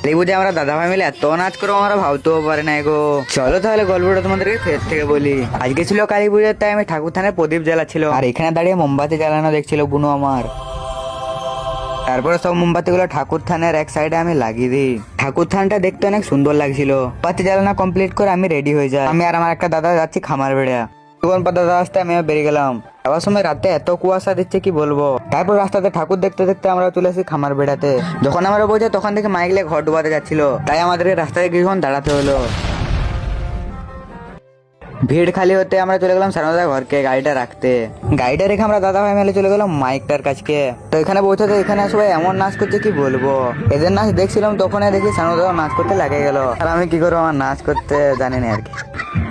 এই বুঝে আমরা দাদা ভাই মিলে এত নাচ করবো আমরা ভাবতেও পারে না গো। চলো তাহলে গল্পটা তোমাদেরকে ফের থেকে বলি। আজকে ছিল কালী পুজোর, তাই আমি ঠাকুর থানায় প্রদীপ জ্বালাচ্ছিল, আর এখানে দাঁড়িয়ে মোমবাতি জ্বালানো দেখছিল বুনু আমার। তারপরে সব মোমবাতি গুলো ঠাকুর থানের এক সাইডে আমি লাগিয়ে দিই। ঠাকুর থানটা দেখতে অনেক সুন্দর লাগছিল। বাতি জ্বালানো কমপ্লিট করে আমি রেডি হয়ে যাই। আমি আর আমার একটা দাদা যাচ্ছি খামার বেড়া। তখন পর দাদা আসতে আমি বেরিয়ে গেলাম। যাওয়ার সময় রাতে এত কুয়াশা দিচ্ছে কি বলবো। তারপর রাস্তাতে ঠাকুর দেখতে দেখতে আমরা চলে আসি খামার বেড়াতে। যখন আমরা পৌঁছাই তখন থেকে মাইকলে ঘর ডুবাতে যাচ্ছিল, তাই আমাদেরকে রাস্তায় কিছুক্ষণ দাঁড়াতে হলো। ভিড় খালি হতে আমরা চলে গেলাম সারদার ঘরকে গাড়িটা রাখতে। গাড়িটা রেখে আমরা দাদা ভাই মিলে চলে গেলাম মাইকটার কাছকে। তো এখানে পৌঁছাতে এখানে সবাই এমন নাচ করছে কি বলবো। এদের নাচ দেখছিলাম, তখনই দেখি সারদা নাচ করতে লাগে গেল। আর আমি কি করবো, আমার নাচ করতে জানি না আর কি।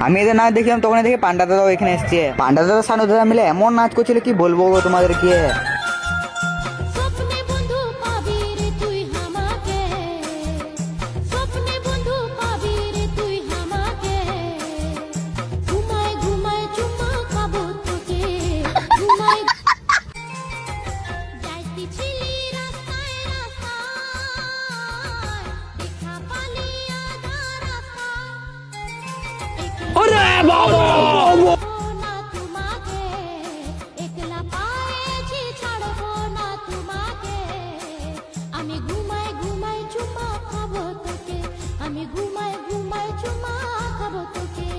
আমি এদের নাচ দেখলাম, তখনই দেখি পান্ডা দাদাও এখানে এসছে। পান্ডা দাদা সানু দাদা মিলে এমন নাচ করছিল কি বলবো গো তোমাদেরকে। স্বপ্নে বন্ধু পাবি রে তুই আমাকে, স্বপ্নে বন্ধু পাবি রে তুই আমাকে, ঘুমায় ঘুমায় চুমা খাবো তোকে, ঘুমায় যাইতেছিলি রাস্তায় রাস্তায়, দেখা পালি আধা রাস্তা, ওরে বাবা না তোমাকে, একলা পায়েছি ছাড়বো না তোমাকে, আমি ঘুমায় ঘুমায় চুমা খাবো তোকে, আমি ঘুমায় ঘুমায় চুমা খাবো তোকে,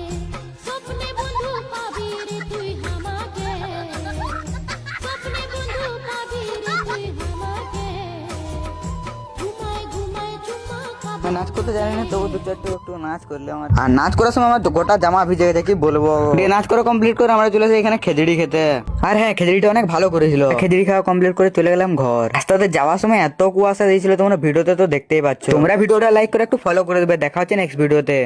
স্বপ্নে বন্ধু পাবি রে তুই আমাকে, স্বপ্নে বন্ধু পাবি রে তুই আমাকে, ঘুমায় ঘুমায় চুমা খাবো। আমি নাচ করতে জানি না, তবু দু চারটে একটু নাচ করলে আমার। আর নাচ করার সময় আমার গোটা জামা ভিজে গেছে কি বলবো। দিয়ে নাচ করা কমপ্লিট করে আমরা চলে এসে এখানে খেজড়ি খেতে। আর হ্যাঁ, খেজড়িটা অনেক ভালো করেছিল। খেজড়ি খাওয়া কমপ্লিট করে চলে গেলাম ঘর। রাস্তাতে যাওয়ার সময় এত কুয়াশা দিয়েছিল, তোমরা ভিডিওতে তো দেখতেই পাচ্ছ। তোমরা ভিডিওটা লাইক করে একটু ফলো করে দেবে। দেখা হচ্ছে নেক্সট ভিডিওতে।